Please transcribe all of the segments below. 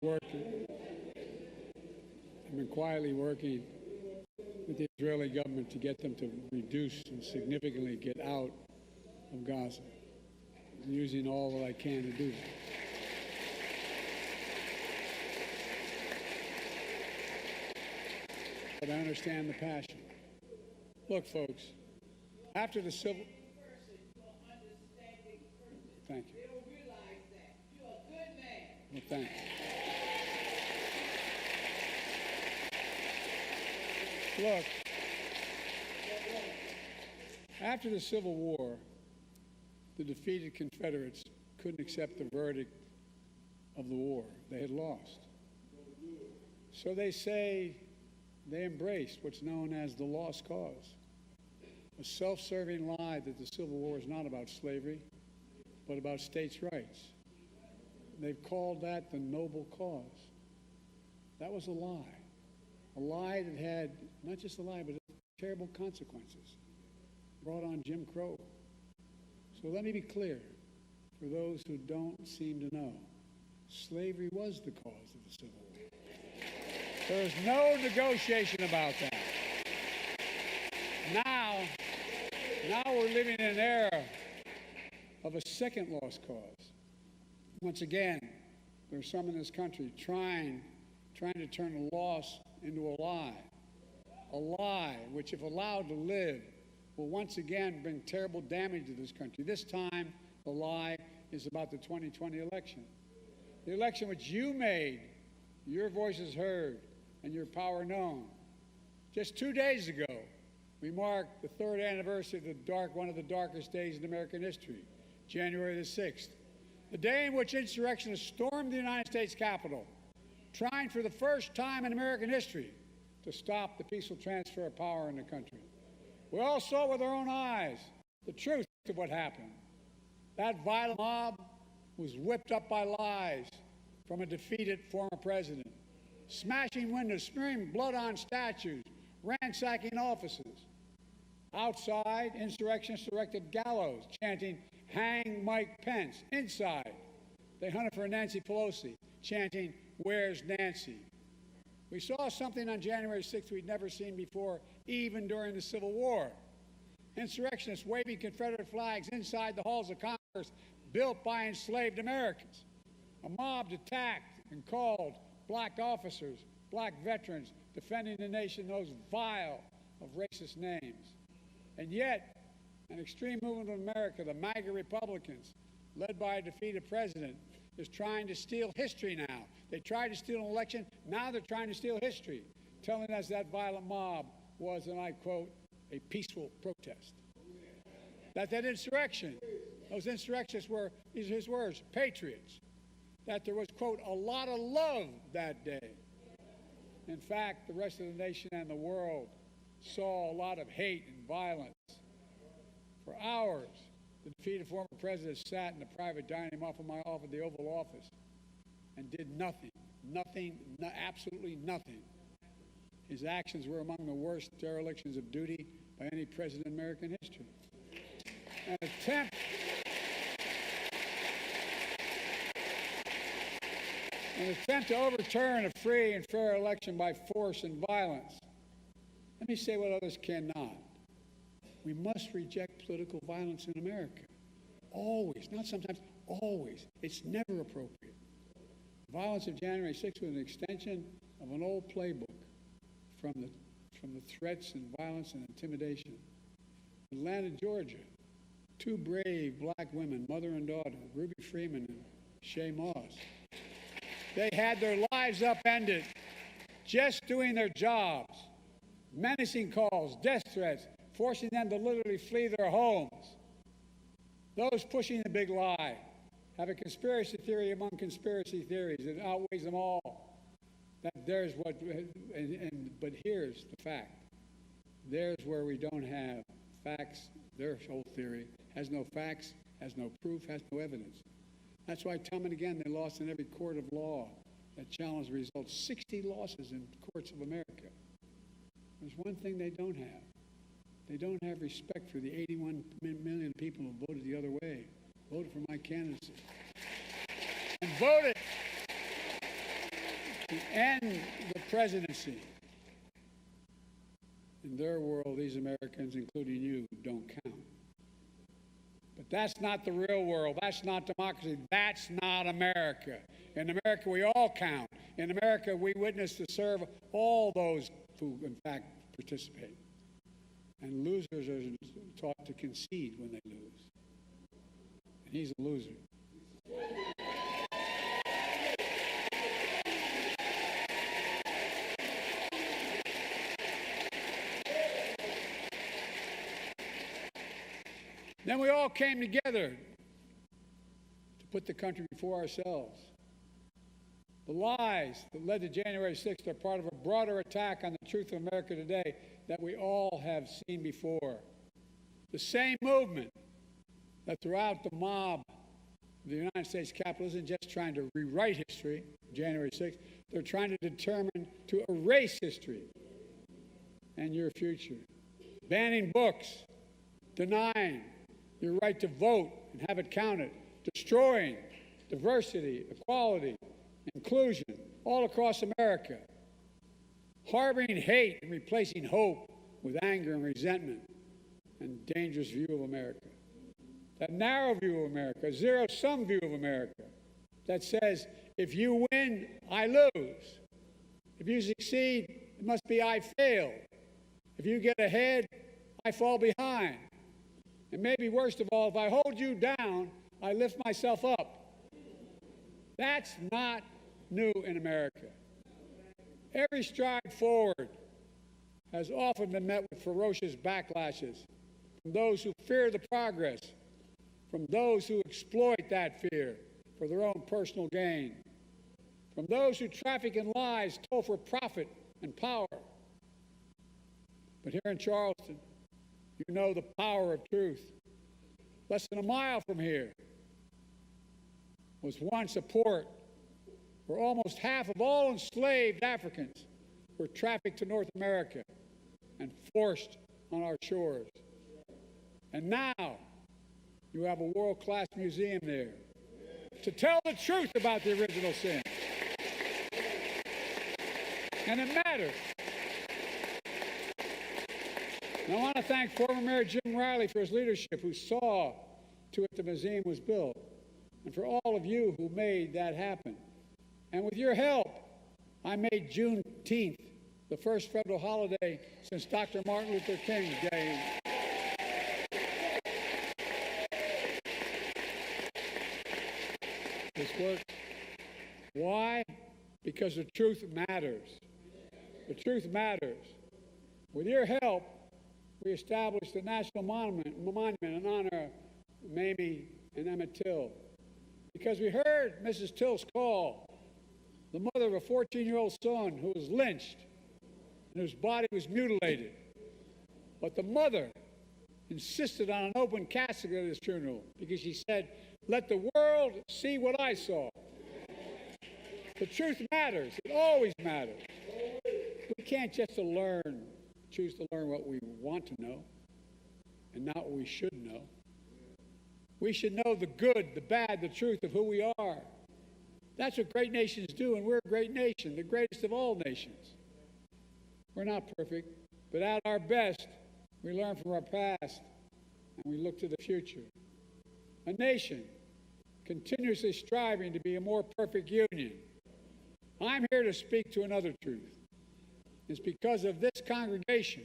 I've been quietly working with the Israeli government to get them to reduce and significantly get out of Gaza. I'm using all that I can to do that. But I understand the passion. Look, folks, after the civil... Thank you. Well, thank you. Look, after the Civil War, the defeated Confederates couldn't accept the verdict of the war. They had lost. So they say they embraced what's known as the lost cause, a self-serving lie that the Civil War is not about slavery, but about states' rights. They've called that the noble cause. That was a lie that had not just a lie, but terrible consequences, brought on Jim Crow. So let me be clear, for those who don't seem to know, slavery was the cause of the Civil War. There's no negotiation about that. Now we're living in an era of a second lost cause. Once again, there's some in this country trying to turn a loss into a lie which, if allowed to live, will once again bring terrible damage to this country. This time, the lie is about the 2020 election. The election which you made, your voices heard, and your power known. Just 2 days ago, we marked the 3rd anniversary of one of the darkest days in American history, January the 6th, the day in which insurrectionists stormed the United States Capitol, trying for the first time in American history to stop the peaceful transfer of power in the country. We all saw with our own eyes the truth of what happened. That violent mob was whipped up by lies from a defeated former president, smashing windows, smearing blood on statues, ransacking offices. Outside, insurrectionists erected gallows, chanting, "Hang Mike Pence." Inside, they hunted for Nancy Pelosi, chanting, "Where's Nancy?" We saw something on January 6th we'd never seen before, even during the Civil War. Insurrectionists waving Confederate flags inside the halls of Congress built by enslaved Americans. A mob attacked and called black officers, black veterans, defending the nation, those vile of racist names. And yet, an extreme movement of America, the MAGA Republicans, led by a defeated president, is trying to steal history now. They tried to steal an election, now they're trying to steal history, telling us that violent mob was, and I quote, a peaceful protest. That insurrection, those insurrectionists were, these are his words, patriots. That there was, quote, a lot of love that day. In fact, the rest of the nation and the world saw a lot of hate and violence. For hours, the defeated former president sat in the private dining room off of my office, the Oval Office, and did nothing, absolutely nothing. His actions were among the worst derelictions of duty by any president in American history. An attempt to overturn a free and fair election by force and violence. Let me say what others cannot. We must reject political violence in America. Always, not sometimes, always. It's never appropriate. The violence of January 6th was an extension of an old playbook from the threats and violence and intimidation. Atlanta, Georgia, 2 brave black women, mother and daughter, Ruby Freeman and Shay Moss. They had their lives upended just doing their jobs. Menacing calls, death threats, forcing them to literally flee their homes. Those pushing the big lie have a conspiracy theory among conspiracy theories that outweighs them all. That there's what, but here's the fact. There's where we don't have facts. Their whole theory has no facts, has no proof, has no evidence. That's why time and again they lost in every court of law that challenged the results. 60 losses in courts of America. There's one thing they don't have. They don't have respect for the 81 million people who voted the other way, voted for my candidacy, and voted to end the presidency. In their world, these Americans, including you, don't count. But that's not the real world. That's not democracy. That's not America. In America, we all count. In America, we witness to serve all those who, in fact, participate. And losers are taught to concede when they lose. And he's a loser. Then we all came together to put the country before ourselves. The lies that led to January 6th are part of a broader attack on the truth of America today that we all have seen before. The same movement that throughout the mob of the United States Capitol isn't just trying to rewrite history, January 6th, they're trying to determine to erase history and your future. Banning books, denying your right to vote and have it counted, destroying diversity, equality, inclusion all across America, harboring hate and replacing hope with anger and resentment and dangerous view of America. That narrow view of America, a zero-sum view of America that says, if you win, I lose. If you succeed, it must be I failed. If you get ahead, I fall behind. And maybe worst of all, if I hold you down, I lift myself up. That's not new in America. Every stride forward has often been met with ferocious backlashes from those who fear the progress, from those who exploit that fear for their own personal gain, from those who traffic in lies told for profit and power. But here in Charleston, you know the power of truth. Less than a mile from here was once a port where almost half of all enslaved Africans were trafficked to North America and forced on our shores. And now you have a world-class museum there to tell the truth about the original sin. And it matters. And I want to thank former Mayor Jim Riley for his leadership, who saw to it the museum was built, and for all of you who made that happen. And with your help, I made Juneteenth the first federal holiday since Dr. Martin Luther King Day. This work. Why? Because the truth matters. The truth matters. With your help, we established a national monument in honor of Mamie and Emmett Till. Because we heard Mrs. Till's call, the mother of a 14-year-old son who was lynched and whose body was mutilated. But the mother insisted on an open casket at his funeral because she said, "Let the world see what I saw." The truth matters. It always matters. We can't just choose to learn what we want to know and not what we should know. We should know the good, the bad, the truth of who we are. That's what great nations do, and we're a great nation, the greatest of all nations. We're not perfect, but at our best, we learn from our past and we look to the future. A nation continuously striving to be a more perfect union. I'm here to speak to another truth. It's because of this congregation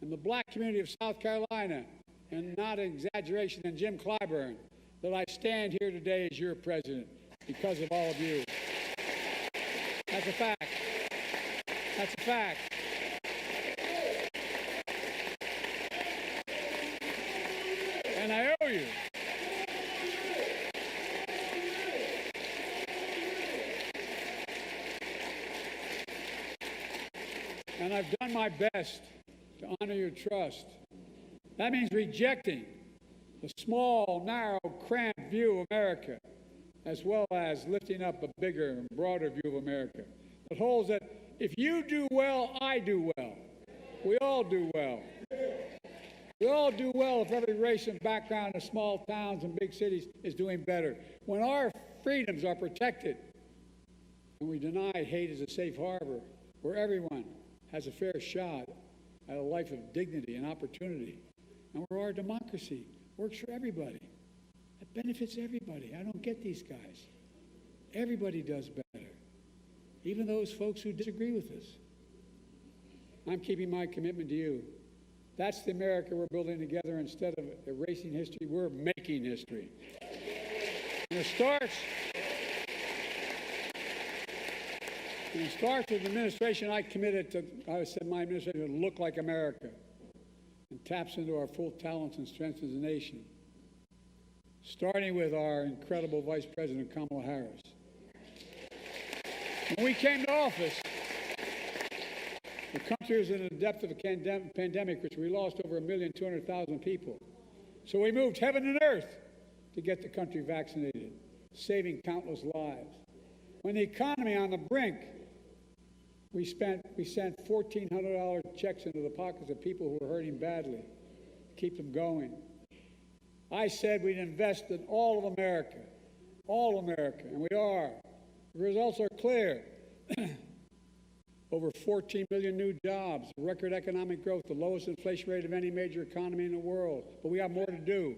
and the black community of South Carolina, and not an exaggeration, than Jim Clyburn, that I stand here today as your president, because of all of you. That's a fact. That's a fact. And I owe you. And I've done my best to honor your trust. That means rejecting the small, narrow, cramped view of America, as well as lifting up a bigger and broader view of America that holds that if you do well, I do well. We all do well. We all do well if every race and background in small towns and big cities is doing better. When our freedoms are protected and we deny hate as a safe harbor where everyone has a fair shot at a life of dignity and opportunity, and where our democracy works for everybody. It benefits everybody. I don't get these guys. Everybody does better, even those folks who disagree with us. I'm keeping my commitment to you. That's the America we're building together. Instead of erasing history, we're making history. And it starts with the administration I said my administration would look like America and taps into our full talents and strengths as a nation, starting with our incredible Vice President, Kamala Harris. When we came to office, the country was in the depth of a pandemic, which we lost over 1,200,000 people. So we moved heaven and earth to get the country vaccinated, saving countless lives. When the economy on the brink, we sent $1,400 checks into the pockets of people who were hurting badly to keep them going. I said we'd invest in all of America, and we are. The results are clear. Over 14 million new jobs, record economic growth, the lowest inflation rate of any major economy in the world. But we have more to do.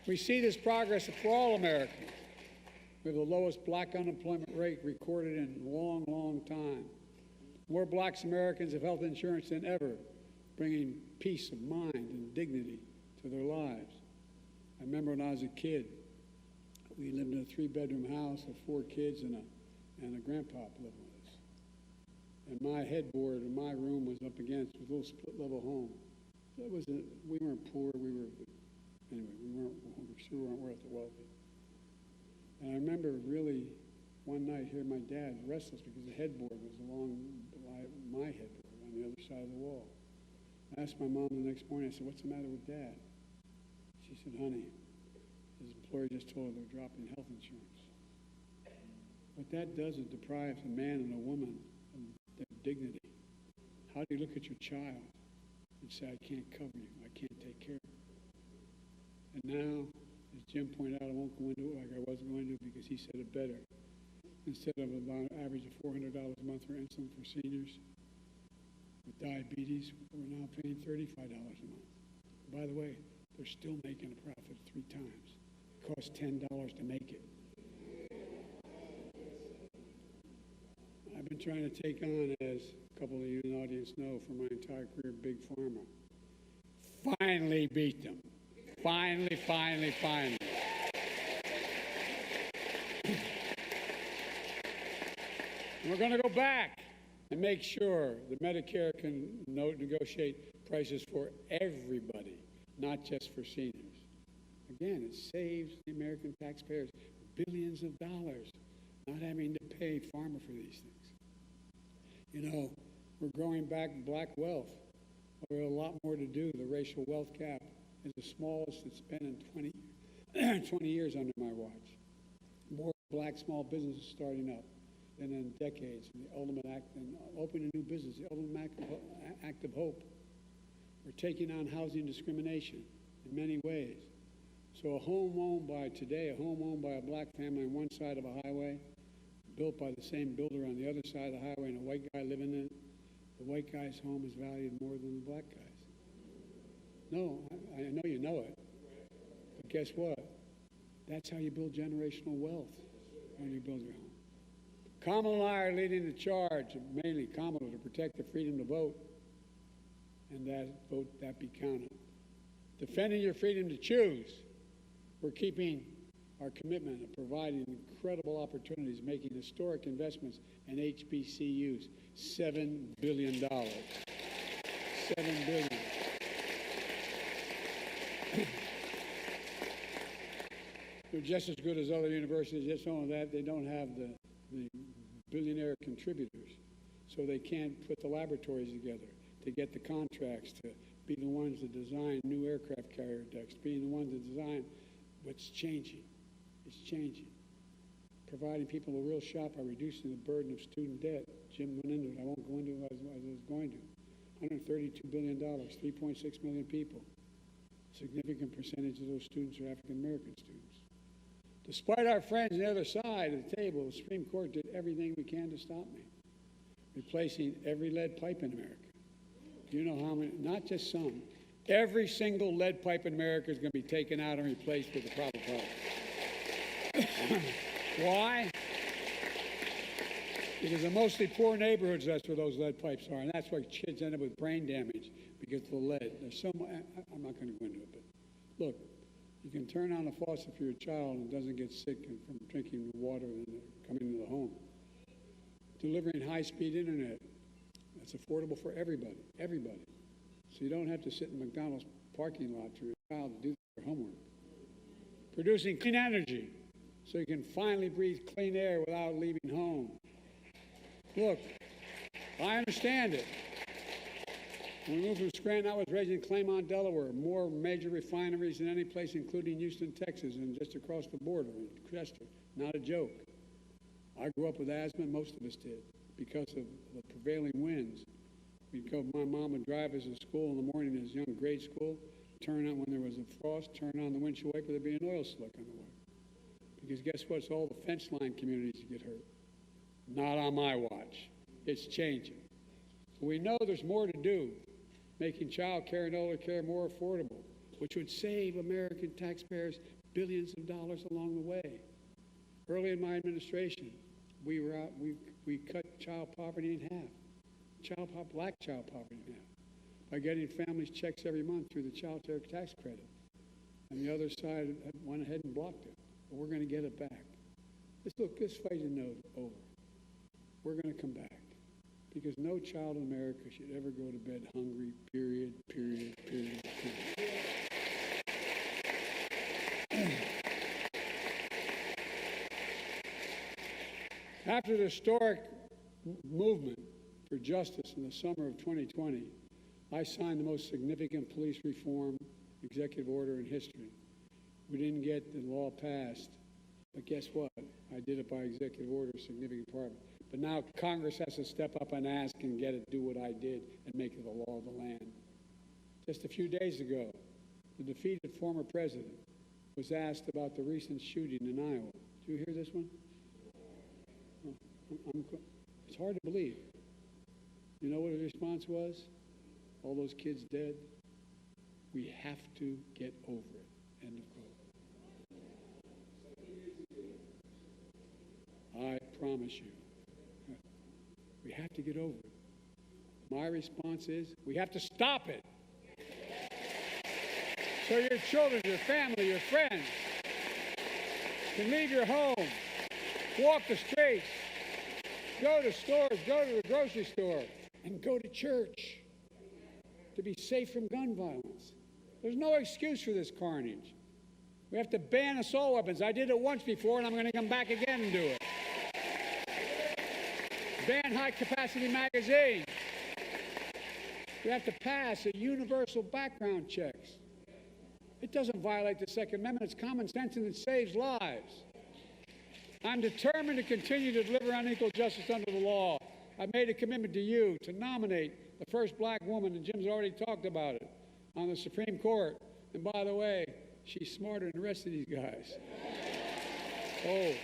We see this progress for all Americans. We have the lowest black unemployment rate recorded in a long, long time. More black Americans have health insurance than ever, bringing peace of mind and dignity to their lives. I remember when I was a kid, we lived in a 3-bedroom house with 4 kids and a grandpa living with us. And my headboard in my room was up against a little split-level home. So we weren't poor. We sure weren't worth the wealthy. And I remember really one night hearing my dad restless because the headboard was along my headboard on the other side of the wall. I asked my mom the next morning, I said, "What's the matter with Dad?" She said, "Honey, his employer just told her they're dropping health insurance." What that does is deprives a man and a woman of their dignity. How do you look at your child and say, "I can't cover you, I can't take care of you"? And now, as Jim pointed out, I won't go into it like I was going to because he said it better. Instead of about an average of $400 a month for insulin for seniors with diabetes, we're now paying $35 a month. By the way, they're still making a profit 3 times. It costs $10 to make it. I've been trying to take on, as a couple of you in the audience know, for my entire career, Big Pharma. Finally beat them. Finally. And we're going to go back and make sure that Medicare can negotiate prices for everybody, not just for seniors. Again, it saves the American taxpayers billions of dollars not having to pay pharma for these things. You know, we're growing back black wealth. We have a lot more to do. The racial wealth gap is the smallest it's been in 20 years under my watch. More black small businesses starting up than in decades. And the ultimate act, and opening a new business, the ultimate act of hope. We're taking on housing discrimination in many ways. So a home owned by a black family on one side of a highway, built by the same builder on the other side of the highway, and a white guy living in it, the white guy's home is valued more than the black guy's. No, I know you know it. But guess what? That's how you build generational wealth when you build your home. Kamala and I are leading the charge, mainly Kamala, to protect the freedom to vote, and that be counted. Defending your freedom to choose. We're keeping our commitment of providing incredible opportunities, making historic investments in HBCUs, $7 billion. $7 billion. They're just as good as other universities. Just only that they don't have the billionaire contributors, so they can't put the laboratories together to get the contracts to be the ones that design new aircraft carrier decks, being the ones that design what's changing. It's changing. Providing people a real shot by reducing the burden of student debt. Jim went into it. I won't go into it as I was going to. $132 billion, 3.6 million people. A significant percentage of those students are African American students. Despite our friends on the other side of the table, the Supreme Court did everything we can to stop me, replacing every lead pipe in America. Do you know how many? Not just some. Every single lead pipe in America is going to be taken out and replaced with the proper product. Why? Because in mostly poor neighborhoods, that's where those lead pipes are, and that's why kids end up with brain damage because of the lead. There's so much, I'm not going to go into it, but look, you can turn on a faucet for your child and it doesn't get sick from drinking the water and coming into the home. Delivering high-speed internet, that's affordable for everybody, everybody. So you don't have to sit in McDonald's parking lot for your child to do their homework. Producing clean energy, so you can finally breathe clean air without leaving home. Look, I understand it. When we moved from Scranton, I was raised in Claymont, Delaware. More major refineries than any place, including Houston, Texas, and just across the border in Chester. Not a joke. I grew up with asthma, most of us did, because of the prevailing winds. My mom would drive us to school in the morning as young grade school, turn on when there was a frost, turn on the windshield wiper, there'd be an oil slick on the way. Because guess what? It's all the fence line communities that get hurt. Not on my watch. It's changing. So we know there's more to do, making child care and elder care more affordable, which would save American taxpayers billions of dollars along the way. Early in my administration, we cut child poverty in half. Black child poverty in half by getting families checks every month through the child care tax credit. And the other side went ahead and blocked it. But we're going to get it back. This fight is over. We're going to come back. Because no child in America should ever go to bed hungry, period. After the historic movement for justice in the summer of 2020, I signed the most significant police reform executive order in history. We didn't get the law passed, but guess what? I did it by executive order, significant part. But now Congress has to step up and ask and get it, do what I did, and make it the law of the land. Just a few days ago, the defeated former president was asked about the recent shooting in Iowa. Did you hear this one? It's hard to believe. You know what his response was? All those kids dead? We have to get over it. End of quote. I promise you. We have to get over it. My response is, we have to stop it. So your children, your family, your friends can leave your home, walk the streets, go to stores, go to the grocery store, and go to church to be safe from gun violence. There's no excuse for this carnage. We have to ban assault weapons. I did it once before, and I'm going to come back again and do it. Ban high-capacity magazines. We have to pass a universal background checks. It doesn't violate the Second Amendment. It's common sense, and it saves lives. I'm determined to continue to deliver unequal justice under the law. I've made a commitment to you to nominate the first black woman, and Jim's already talked about it, on the Supreme Court. And by the way, she's smarter than the rest of these guys. Oh.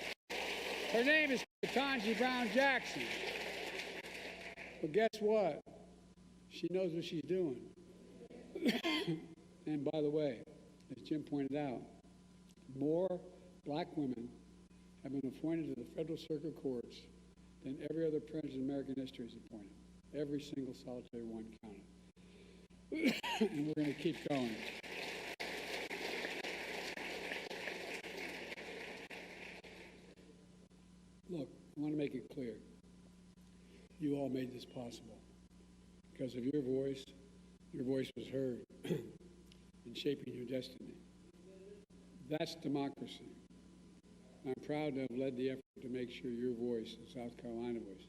Her name is Ketanji Brown Jackson. But guess what? She knows what she's doing. And by the way, as Jim pointed out, more black women have been appointed to the federal circuit courts than every other president in American history has appointed. Every single solitary one counted. And we're going to keep going. Look, I want to make it clear. You all made this possible. Because of your voice was heard in shaping your destiny. That's democracy. I'm proud to have led the effort to make sure your voice, the South Carolina voice,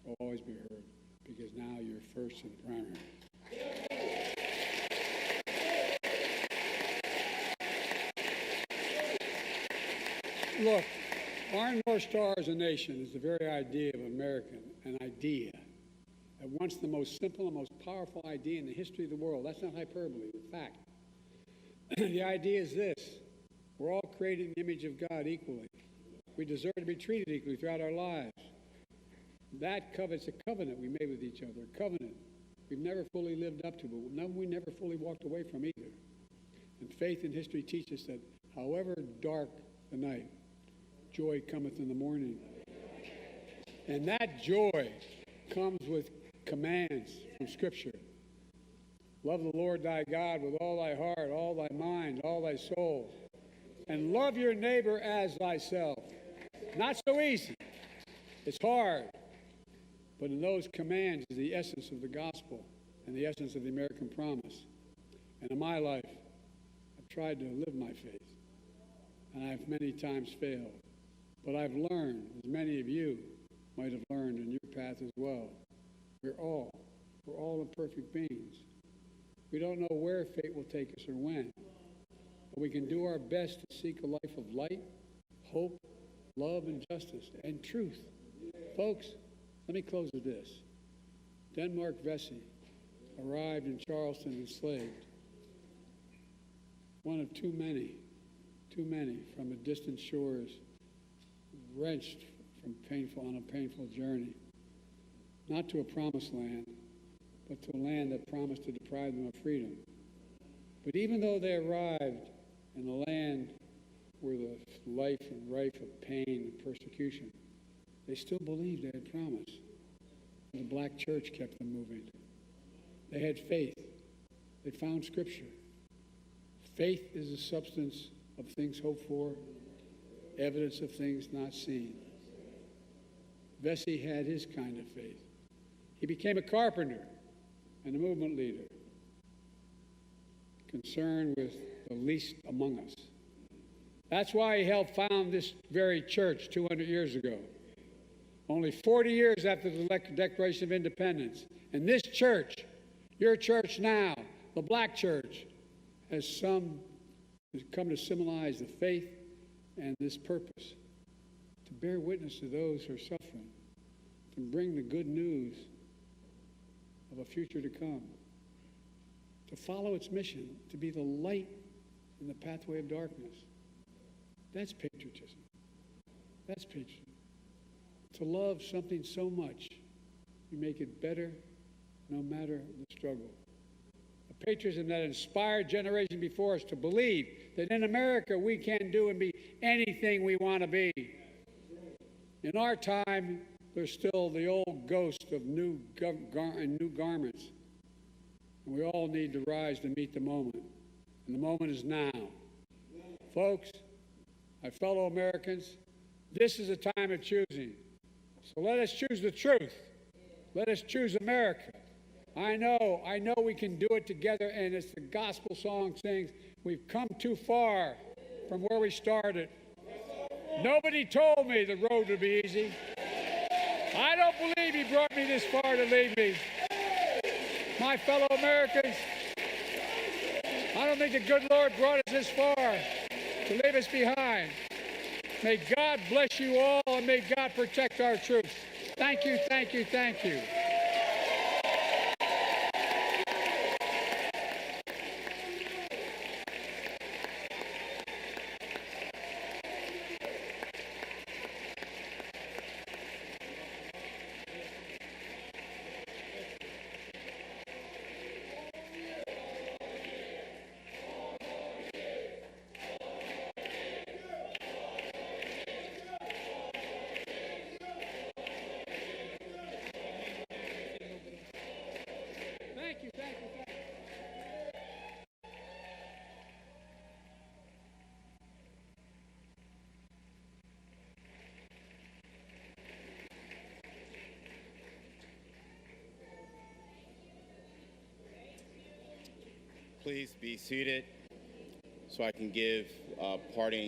will always be heard, because now you're first in the primary. Look, our North Star as a nation is the very idea of American, an idea. At once the most simple and most powerful idea in the history of the world. That's not hyperbole, it's fact. The idea is this: We're all created in the image of God equally. We deserve to be treated equally throughout our lives. That covet's a covenant we made with each other, a covenant we've never fully lived up to, but none we never fully walked away from either. And faith and history teach us that however dark the night, joy cometh in the morning. And that joy comes with commands from Scripture. Love the Lord thy God with all thy heart, all thy mind, all thy soul. And love your neighbor as thyself. Not so easy. It's hard. But in those commands is the essence of the gospel and the essence of the American promise. And in my life, I've tried to live my faith. And I've many times failed. But I've learned, as many of you might have learned in your path as well. We're all imperfect beings. We don't know where fate will take us or when. But we can do our best to seek a life of light, hope, love, and justice, and truth. Folks, let me close with this. Denmark Vesey arrived in Charleston enslaved. One of too many from the distant shores, wrenched on a painful journey, not to a promised land, but to a land that promised to deprive them of freedom. But even though they arrived in a land where the life and rife of pain and persecution, they still believed they had promise. The black church kept them moving. They had faith. They found Scripture. Faith is the substance of things hoped for, evidence of things not seen. Vesey had his kind of faith. He became a carpenter and a movement leader, concerned with the least among us. That's why he helped found this very church 200 years ago, only 40 years after the Declaration of Independence. And this church, your church now, the black church, has come to symbolize the faith and this purpose, to bear witness to those who are suffering, to bring the good news of a future to come, to follow its mission, to be the light in the pathway of darkness. That's patriotism. That's patriotism. To love something so much, you make it better no matter the struggle. A patriotism that inspired generations before us to believe that in America we can do and be anything we want to be. In our time, there's still the old ghost of new garments. And we all need to rise to meet the moment. And the moment is now. Folks, my fellow Americans, this is a time of choosing. So let us choose the truth. Let us choose America. I know we can do it together, and as the gospel song sings, we've come too far from where we started. Nobody told me the road would be easy. I don't believe he brought me this far to leave me. My fellow Americans, I don't think the good Lord brought us this far to leave us behind. May God bless you all, and may God protect our troops. Thank you, thank you, thank you. Please be seated so I can give parting